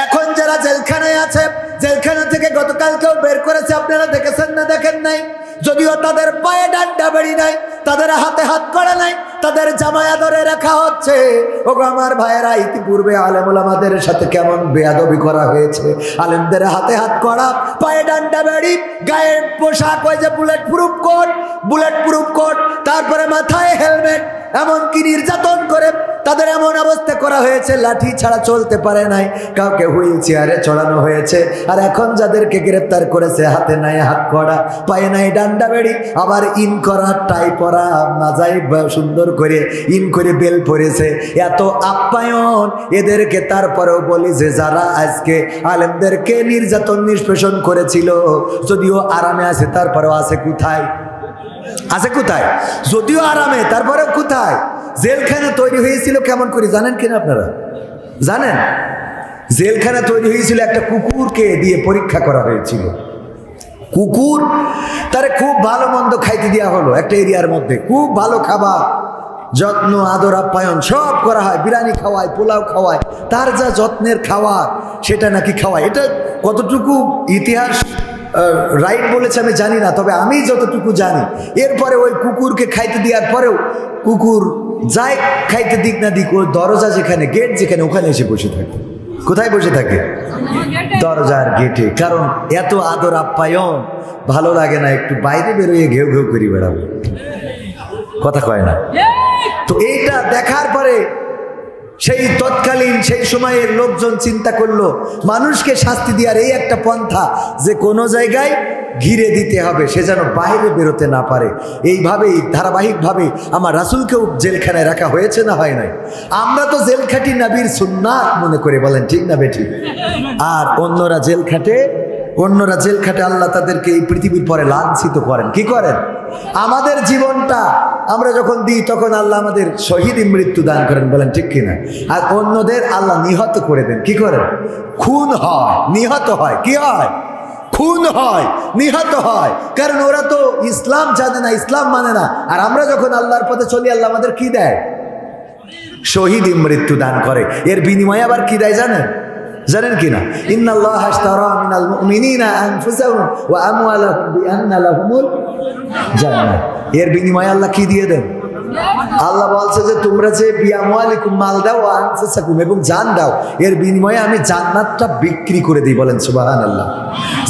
এখন যারা জেলখানায় আছে, জেলখানা থেকে গতকালকেও বের করেছে, আপনারা দেখেছেন না দেখেন নাই? যদিও তাদের পায়ে ডান্ডা বেড়ি নাই, তাদের হাতে হাত করা নাই, তাদের জামায়া ধরে রাখা হচ্ছে। ওগো আমার ভাইয়েরা, ইতিপূর্বে আলেম ওলামাদের সাথে কেমন বেয়াদবি করা হয়েছে। আলেমদের হাতে হাত করা, পায়ে ডান্ডা বেড়ি, গায়ের পোশাক ওই যে বুলেট প্রুফ কোট, তারপরে মাথায় হেলমেট, এমনকি নির্যাতন করে তাদের এমন অবস্থা করা হয়েছে, লাঠি ছাড়া চলতে পারে নাই, কাউকে হুইল চেয়ারে চড়ানো হয়েছে। আর এখন যাদেরকে গ্রেপ্তার করেছে, হাতে নাই হাত করা, পায়ে নাই ডান্ডা বেড়ি, আবার ইন করা, টাই পরা, মাজাই সুন্দর করে ইন করে বেল পরেছে, এত আপ্যায়ন এদেরকে। তারপরেও বলি যে যারা আজকে আলেমদেরকে নির্যাতন নিষ্পেষণ করেছিল, যদিও আরামে আছে, তারপরেও আছে কোথায়? আছে কোথায়? যদিও আরামে, তারপরেও কোথায়? জেলখানা তৈরি হয়েছিল কেমন করে জানেন কিনা আপনারা? জানেন? জেলখানা তৈরি হয়েছিল একটা কুকুরকে দিয়ে পরীক্ষা করা হয়েছিল। কুকুর, তারে খুব ভালো মন্দ খাইতে দেওয়া হলো একটা এরিয়ার মধ্যে, খুব ভালো খাবার, যত্ন আদর আপ্যায়ন সব করা হয়, বিরিয়ানি খাওয়ায়, পোলাও খাওয়ায়, তার যা যত্নের খাওয়া সেটা নাকি খাওয়ায়। এটা কতটুকু ইতিহাস রাইট বলেছে আমি জানি না, তবে আমি যতটুকু জানি, এরপরে ওই কুকুরকে খাইতে দেওয়ার পরেও কুকুর যায় খাইতে দিক না দিক, ওই দরজা যেখানে, গেট যেখানে, ওখানে এসে বসে থাকে। কোথায় বসে থাকে? দরজার গেটে। কারণ এত আদর আপ্যায়ন ভালো লাগে না, একটু বাইরে বেরোয় ঘেউ ঘেউ করে বেড়াবো, কথা কয় না। তো এইটা দেখার পরে সেই তৎকালীন সেই সময়ের লোকজন চিন্তা করলো মানুষকে শাস্তি দেওয়ার এই একটা পন্থা, যে কোনো জায়গায় ঘিরে দিতে হবে, সে যেন বাইরে বেরোতে না পারে। এইভাবেই ধারাবাহিকভাবে আমার রাসূলকেও জেলখানায় রাখা হয়েছে না হয় নাই? আমরা তো জেল খাটি নবীর সুন্নাত মনে করে, বলেন ঠিক না বেঠিক? আর অন্যরা জেল খাটে, আল্লাহ তাদেরকে এই পৃথিবীর পরে লাঞ্ছিত করেন। কি করেন? আমাদের জীবনটা আমরা যখন দিই তখন আল্লাহ আমাদের শহীদ মৃত্যু দান করেন, বলেন ঠিক কিনা? আর অন্যদের আল্লাহ নিহত করে দেন। কি করেন? খুন হয়, নিহত হয়। কি হয়? খুন হয়, নিহত হয়। কারণ ওরা তো ইসলাম জানে না, ইসলাম মানে না। আর আমরা যখন আল্লাহর পথে চলি, আল্লাহ আমাদের কি দেয়? শহীদ মৃত্যু দান করে। এর বিনিময়ে আবার কি দেয় জানেন কিনা? ইন্নাল্লাহা আশতারা মিনাল মুমিনিনা আনফুসাহুম ওয়া আমওয়ালাহুম বিআন্না লাহুমুল জান্নাহ। এর বিনিময়ে আল্লাহ কি দিয়ে দেন? আল্লাহ বলছে যে তোমরা যে বিআমওয়ালিকুম মাল দাও ওয়া আনফুসাকুম, এবং জান দাও, এর বিনিময়ে আমি জান্নাতটা বিক্রি করে দিই। বলেন সুবহানাল্লাহ।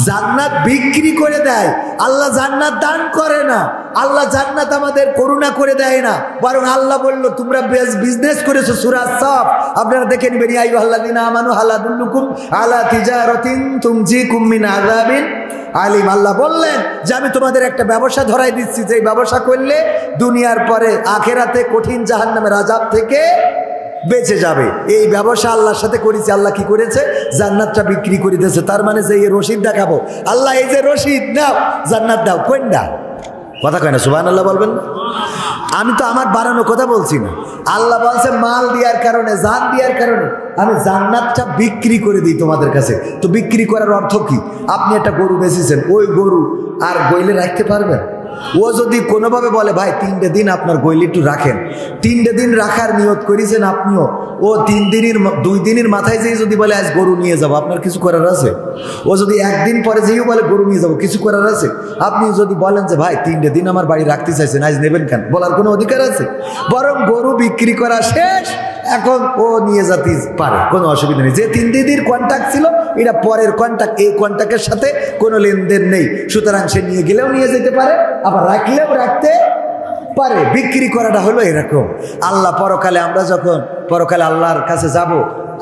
জান্নাত বিক্রি করে দেয় আল্লাহ, জান্নাত দান করে না। আল্লাহ জান্নাত আমাদের করুণা করে দেয় না, বরং আল্লাহ বলল তোমরা বিজনেস করেছো। সূরা সাফ আপনারা দেখে নেবেন, ইয়া আইয়ুহাল্লাযীনা আমানু হাল আদুল্লুকুম আলা তিজারাতিন তুনজিকুম মিন আযাবিন আলিম। আল্লাহ বললেন যে আমি তোমাদের একটা ব্যবসা ধরাই দিচ্ছি, যে ব্যবসা করলে দুনিয়ার পরে আখেরাতে কঠিন জাহান্নামের আযাব থেকে বেঁচে যাবে। এই ব্যবসা আল্লাহর সাথে করেছে। আল্লাহ কি করেছে? জান্নাতটা বিক্রি করে দিয়েছে। তার মানে যে এই রশিদ দেখাবো, আল্লাহ এই যে রশিদ নাও, জান্নাত দাও, কোনটা? কথা কয় না, সুবহানাল্লাহ বলবেন। আমি তো আমার বানানো কথা বলছি না। আল্লাহ বলছে মাল দেওয়ার কারণে, জান দেওয়ার কারণে আমি জান্নাতটা বিক্রি করে দিই তোমাদের কাছে। তো বিক্রি করার অর্থ কি? আপনি একটা গরু বেচেছেন, ওই গরু আর গইলে রাখতে পারবেন? ও যদি কোনোভাবে বলে ভাই 3টে দিন আপনার গইলে একটু রাখেন, 3টে দিন রাখার নিয়ত করেছেন আপনিও, ও 2 দিনের মাথায় যেয়ে যদি বলে আজ গরু নিয়ে যাবো, আপনার কিছু করার আছে? ও যদি একদিন পরে যেয়েও বলে গরু নিয়ে যাবো, কিছু করার আছে? আপনি যদি বলেন যে ভাই 3টে দিন আমার বাড়ি রাখতে চাইছেন, আজ নেবেন কেন, বলার কোনো অধিকার আছে? বরং গরু বিক্রি করা শেষ, এখন ও নিয়ে যেতে পারে, কোনো অসুবিধা নেই। যে 3 দিনের কন্ট্যাক্ট ছিল, এটা পরের কন্ট্যাক্ট, এই কন্ট্যাক্টের সাথে কোনো লেনদেন নেই। সুতরাং সে নিয়ে গেলেও নিয়ে যেতে পারে, আবার রাখলেও রাখতে পারে। বিক্রি করাটা হলো এরকম। আল্লাহ পরকালে, আমরা যখন পরকালে আল্লাহর কাছে যাব,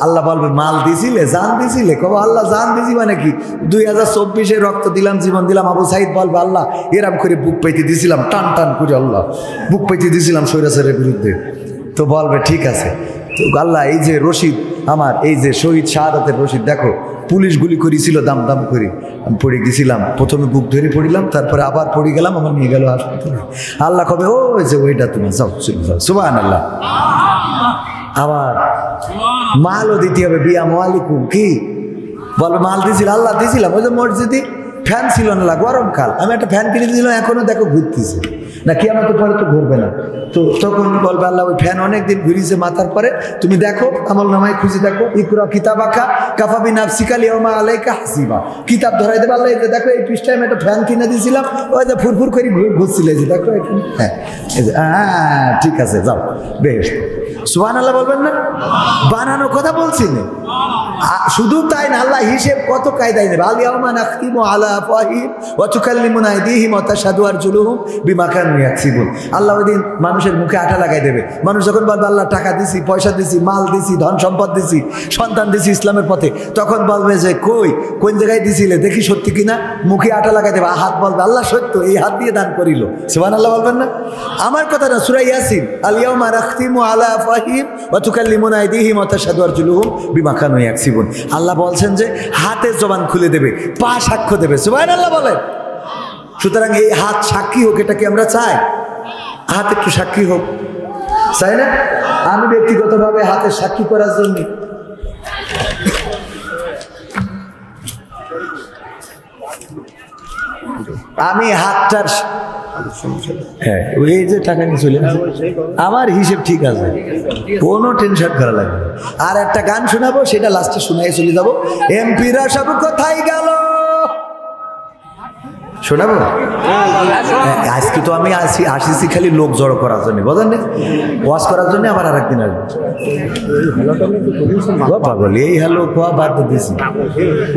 আল্লাহ বলবে মাল দিছিলে, জান দিছিলে? কব আল্লাহ জান দিছি মানে কি? 2024-এ রক্ত দিলাম, জীবন দিলাম। আবু সাইদ বলবে আল্লাহ এরম করে বুক পাইতে দিছিলাম, টান টান করে আল্লাহ বুক পাইতে দিছিলাম স্বৈরাচারের বিরুদ্ধে। তো বলবে ঠিক আছে। তো আল্লাহ এই যে রশিদ আমার, এই যে শহীদ শাহাদাতের রশিদ, দেখো পুলিশ গুলি করেছিল, দাম দাম করে আমি পড়ে গেছিলাম, প্রথমে বুক ধরে পড়িলাম, তারপরে আবার পড়ে গেলাম, আমার নিয়ে গেল হাসপাতালে। আল্লাহ কবে ও যে ওইটা তুমি যাও, চলে যাও। সুবহানাল্লাহ। আবার মালও দিতে হবে, বিআমওয়ালিকুম। কি বলবে? মাল দিয়েছিল, আল্লাহ দিয়েছিলাম ওই যে মসজিদে ফ্যান ছিল না, গরমকাল, আমি একটা ফ্যান কিনে দিলাম, এখনো দেখো ঘুরতেছে না, কিয়ামতের পরে তো ঘুরবে না। তো তখন বলবে আল্লাহ ওই ফ্যান অনেকদিন ঘুরিয়েছে মাথার পরে, তুমি দেখো আমল নামায় খুঁজে দেখো, ইকরা কিতাবাকা কাফা বিনাফসিকা লিয়াউমা আলাইকা হাসিবা, কিতাব ধরাই দেবে আল্লাহ, দেখো এই পৃষ্ঠায় আমি একটা ফ্যান কিনে দিয়েছিলাম, ওই যে ফুরফুর করে ঘুরছিল, এই যে দেখো এখানে, হ্যাঁ ঠিক আছে যাও বেশ। সুবহানাল্লাহ বলবেন না? বানানো কথা বলছি না, শুধু তাই না, আল্লাহ হিসেব কত কায়দায় নেবে। আল ইয়াউমা নাখতিমু আলা আফওয়াহিহিম ওয়া তুকাল্লিমুনা আইদিহিম ওয়া তাশহাদু আরজুলুহুম বিমা কানু ইয়াকসিবুন। আল্লাহ ওই দিন মানুষের মুখে আটা লাগাই দেবে। মানুষ যখন বলবে আল্লাহ টাকা দিছি, পয়সা দিছি, মাল দিছি, ধন সম্পদ দিছি, সন্তান দিছি ইসলামের পথে, তখন বলবে যে কোন জায়গায় দিছিলে দেখি সত্যি কিনা, মুখে আটা লাগাই দেবে, হাত বলবে আল্লাহ সত্য, এই হাত দিয়ে দান করিল। সুবহানাল্লাহ বলবেন না? আমার কথা না, সূরা ইয়াসিন, আল ইয়াউমা নাখতিমু আলা আফওয়াহিহিম ওয়া তুকাল্লিমুনা আইদিহিম ওয়া তাশহাদু আরজুলুহুম বিমা কানু ইয়াকসিবুন। আল্লাহ বলছেন যে হাতের জবান খুলে দেবে, পা সাক্ষ্য দেবে। সুবহানাল্লাহ বলেন। সুতরাং এই হাত সাক্ষী হোক, এটা কি আমরা চাই? হাত একটু সাক্ষী হোক, চাই না? আমি ব্যক্তিগতভাবে হাতের সাক্ষী করার জন্য আমি হাতটার, হ্যাঁ এই যে টাকা নিয়ে চলে আসে, আমার হিসেব ঠিক আছে, কোনো টেনশন করা লাগবে না। আর একটা গান শোনাবো, সেটা লাস্টে শোনাই চলে যাবো। এমপিরা সব কোথায় গেল শোনাবো। আজকে তো আমি আসিছি খালি লোক জড়ো করার জন্য, বোঝেন না, ওয়াজ করার জন্য। আবার আর একদিন আসবো। পাগল এই হ্যালো কোয়া বাদ দিয়েছি,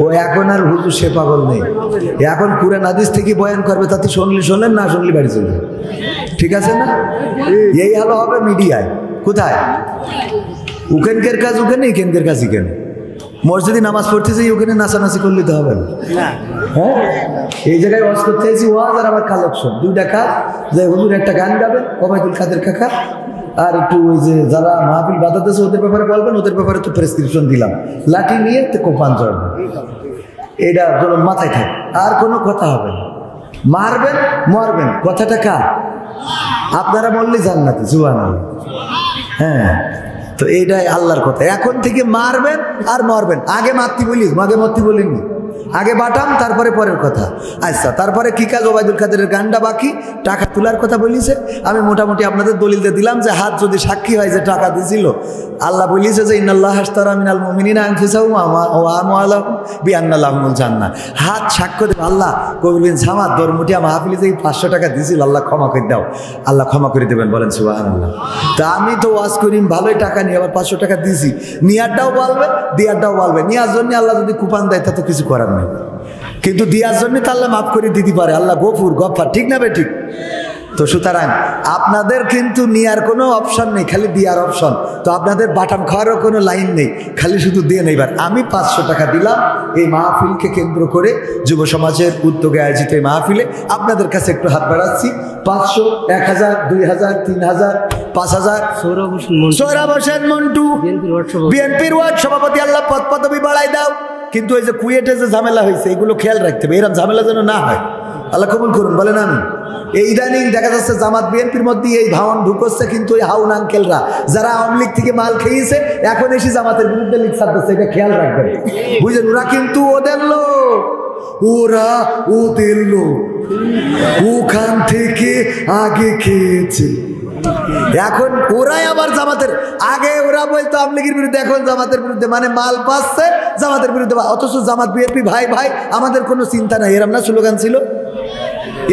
ও এখন আর হুজুর সে পাগল নেই, এখন কুরআন হাদিস থেকে বয়ান করবে, তাতে শুনলে শোনেন, না শুনলে বাড়ি চলবে, ঠিক আছে না? এই হ্যালো হবে মিডিয়ায়, কোথায়? উকেনকের কাজ উকেনে, ইকেনকের কাজ ইকেনে। মসজিদে নামাজ পড়তে যাই, ওখানে নাচানাচি করলে তো হবে না। হ্যাঁ, এই জায়গায় ওয়াজ করতে চাইছি, ওয়াজ আর আমার কালেকশন, দুইটা কাজ। যে হুজুর একটা গান গাবেন, ওবায়দুল কাদের কাকা, আর একটু ওই যে যারা মাহফিল বাঁধাতেছে ওদের ব্যাপারে বলবেন, ওদের ব্যাপারে তো প্রেসক্রিপশন দিলাম, লাঠি নিয়ে তো কোপান চড়বেন, এটা ধরুন মাথায় থাকে, আর কোনো কথা হবে না। মারবেন মরবেন, কথাটা কার? আপনারা বললে জান্নাতে। সুবহানাল্লাহ। হ্যাঁ, তো এইটাই আল্লাহর কথা। এখন থেকে মারবেন আর মরবেন। আগে মারতি বলিস, আগে মরতি বলিনি, আগে বাটাম, তারপরে পরের কথা। আচ্ছা, তারপরে কি কাজ? ওবায়দুল কাদেরের গানটা বাকি, টাকা তোলার কথা বলিছে। আমি মোটামুটি আপনাদের দলিল দিয়ে দিলাম যে হাত যদি সাক্ষী হয় যে টাকা দিছিল, আল্লাহ বলিছে যে ইন্নাল্লাহ আশতারা মিনাল মুমিনিনা আনফুসাহুম ওয়া আমওয়ালাহুম বিআন্না লাহুমুল জান্নাহ। হাত সাক্ষ্য দেবে। আল্লাহ কবির বিন জামাত দরমুটিয়া মাহফিলে যে 500 টাকা দিছিল, আল্লাহ ক্ষমা করে দাও, আল্লাহ ক্ষমা করে দেবেন, বলেন সুবহানাল্লাহ। তা আমি তো ওয়াজ করিম ভালোই টাকা নিয়ে আবার 500 টাকা দিছি, নিয়ারটাও বলবে, দিয়ারটাও বলবে। নিয়ার জন্য আল্লাহ যদি কুপান দেয় তা তো কিছু করার নেই, কিন্তু দিয়ার জন্য তো আল্লাহ মাফ করে দিতে পারে। আল্লাহ গফুর গফফার, ঠিক না বে ঠিক? তো সুতরাং আপনাদের কিন্তু নেওয়ার কোনো অপশন নেই, খালি দেওয়ার অপশন। তো আপনাদের বাটাম খাওয়ারও কোনো লাইন নেই, খালি শুধু দিয়ে নেইবার। আমি 500 টাকা দিলাম এই মাহফিলকে কেন্দ্র করে, যুব সমাজের উদ্যোগে আয়োজিত এই মাহফিলে আপনাদের কাছে একটু হাত বাড়াচ্ছি। 500, 1000, 2000, 3000, 5000। সোহরাব হোসেন মন্টু, বিএনপির ওয়ার্ড সভাপতি, আল্লাহ পদ পদবি বাড়াই দাও। কিন্তু এই যে কুয়েটে যে ঝামেলা হয়েছে, এগুলো খেয়াল রাখতে হবে, এরকম ঝামেলা যেন না হয়। আল্লাহ কবুল করুন, বলেন আমি। এই ইদানিং দেখা যাচ্ছে জামাত বিএনপির মধ্যে এই ভাওয়ান ঢুকছে, কিন্তু ওই হাউন আঙ্কেলরা যারা আওয়ামী লীগ থেকে মাল খেয়েছে, এখন এসে জামাতের বিরুদ্ধে লিখ ছাড়তেছে। এটা খেয়াল রাখবেন, বুঝলেন? ওরা কিন্তু ওদের লোক, ওরা ওদের লোক, ওখান থেকে আগে খেয়েছে। এখন ওরাই আবার জামাতের, আগে ওরা বলতো আওয়ামী লীগের বিরুদ্ধে, এখন জামাতের বিরুদ্ধে, মানে মাল পাচ্ছে জামাতের বিরুদ্ধে। অথচ জামাত বিএনপি ভাই ভাই, আমাদের কোনো চিন্তা নাই, এরম না স্লোগান ছিল।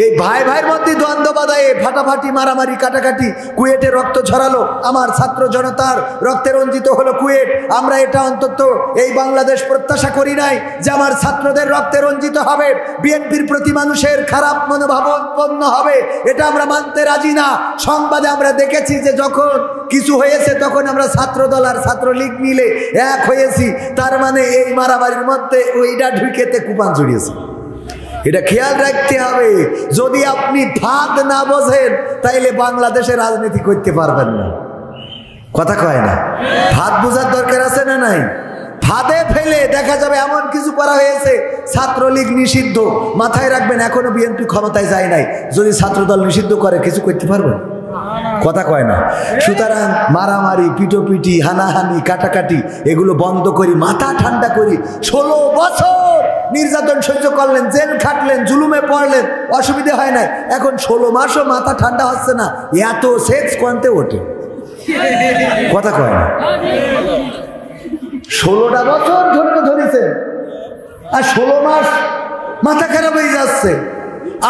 এই ভাই ভাইয়ের মধ্যে দ্বন্দ্ব বাধায়, ফাটাফাটি, মারামারি, কাটাকাটি, কুয়েটে রক্ত ঝরালো, আমার ছাত্র জনতার রক্তে রঞ্জিত হলো কুয়েট। আমরা এটা অন্তত এই বাংলাদেশ প্রত্যাশা করি নাই যে আমার ছাত্রদের রক্তে রঞ্জিত হবে, বিএনপির প্রতি মানুষের খারাপ মনোভাব উৎপন্ন হবে, এটা আমরা মানতে রাজি না। সংবাদে আমরা দেখেছি যে যখন কিছু হয়েছে, তখন আমরা ছাত্রদল আর ছাত্রলীগ মিলে এক হয়েছি, তার মানে এই মারামারির মধ্যে ওইটা ঢুকেতে কুপান জড়িয়েছে। এটা খেয়াল রাখতে হবে। যদি আপনি ফাঁদ না বোঝেন, তাইলে বাংলাদেশে রাজনীতি করতে পারবেন না। কথা কয় না? ফাঁদ বোঝার দরকার আছে না নাই? ফাঁদে ফেলে দেখা যাবে এমন কিছু করা হয়েছে, ছাত্রলীগ নিষিদ্ধ। মাথায় রাখবেন, এখনো বিএনপি ক্ষমতায় যায় নাই। যদি ছাত্রদল নিষিদ্ধ করে, কিছু করতে পারবেন? কথা কয় না। সুতরাং মারামারি, পিটোপিটি, হানাহানি, কাটাকাটি এগুলো বন্ধ করি, মাথা ঠান্ডা করি। 16 বছর নির্যাতন সহ্য করলেন, জেল খাটলেন, জুলুমে পড়লেন, অসুবিধা হয় নাই। এখন 16 মাসও মাথা ঠান্ডা হচ্ছে না, এত সেক্স কোয়ান্তে ওঠে। কথা কয় না। 16টা বছর ধরে ধরেছেন, আর 16 মাস মাথা খারাপ হয়ে যাচ্ছে।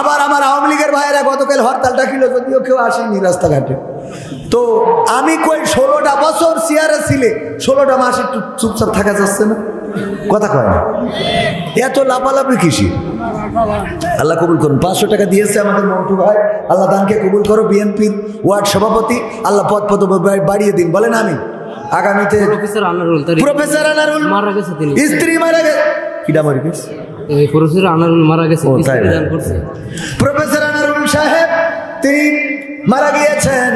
আবার আমার আওয়ামী লীগের ভাইয়েরা গতকাল হরতাল ডাকিল, যদিও কেউ আসেনি রাস্তাঘাটে। তো আমি কই 16টা বছর চেয়ারে ছিলে, 16টা মাস একটু চুপচাপ থাকা যাচ্ছে না? কথা কয় না। এত লাফালাফি কিসি? আল্লাহ কবুল করুন। 500 টাকা দিয়েছে আমাদের মন্টু ভাই, আল্লাহ দানকে কবুল করো। বিএনপির ওয়ার্ড সভাপতি, আল্লাহ পদ বাড়িয়ে দিন, বলেন আমি। আগামীতে প্রফেসর আনারুল মারা গেছে, স্ত্রী মারা গেছে। কিডা মারা গেছে? প্রফেসর আনারুল মারা গেছে। প্রফেসর আনারুল সাহেব তিনি মারা গিয়েছেন,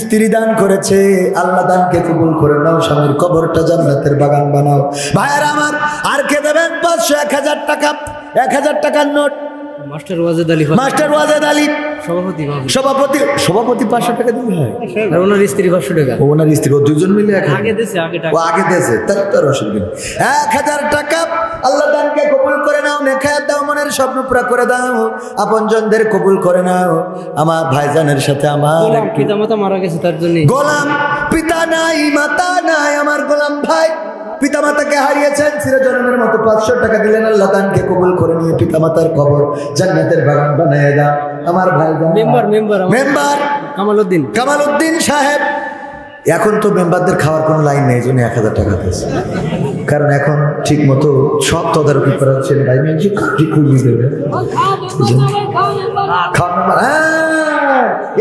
স্ত্রী দান করেছে। আল্লাহ দানকে কবুল করে নাও, স্বামীর কবরটা জান্নাতের বাগান বানাও। ভাইয়ের আমার, আর কে দেবেন 500, 1000 টাকা, 1000 টাকার নোট? মাস্টার ওয়াজেদ আলী সভাপতি 500 টাকা দিলে হয়। ওনার স্ত্রী 500 টাকা, ওনার স্ত্রী, ও দুজন মিলে আগে দিয়েছে। তার তো অসুবিধা নেই। 1000 টাকা আল্লাহ দানকে কবুল করে নাও, নেখায়াত দাও, মনের স্বপ্ন পুরা করে দাও, আপনজনদের কবুল করে নাও। আমার ভাইজানের সাথে আমার পিতা মাতা মারা গেছে, তার জন্য গোলাম, পিতা নাই মাতা নাই, আমার গোলাম ভাই পিতামাতাকে হারিয়েছেন, চিরজন্মের মতো 500 টাকা দিলেন। আল্লাহ দানকে কবুল করে নিয়ে পিতামাতার কবর জান্নাতের বাগান বানিয়ে দাও। আমার ভাই মেম্বার কামালউদ্দিন সাহেব, এখন তো মেম্বারদের খাওয়ার কোনো লাইন নেই, জন্য 1000 টাকা দিয়েছে। কারণ এখন ঠিক মতো সব তদারকি করা হচ্ছে। ভাই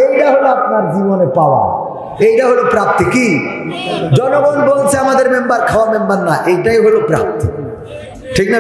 এইটা হলো আপনার জীবনে পাওয়া, এইটা হলো প্রাপ্তি। কি জনগণ বলছে আমাদের মেম্বার খাওয়া মেম্বার না, এইটাই হলো প্রাপ্তি, ঠিক না?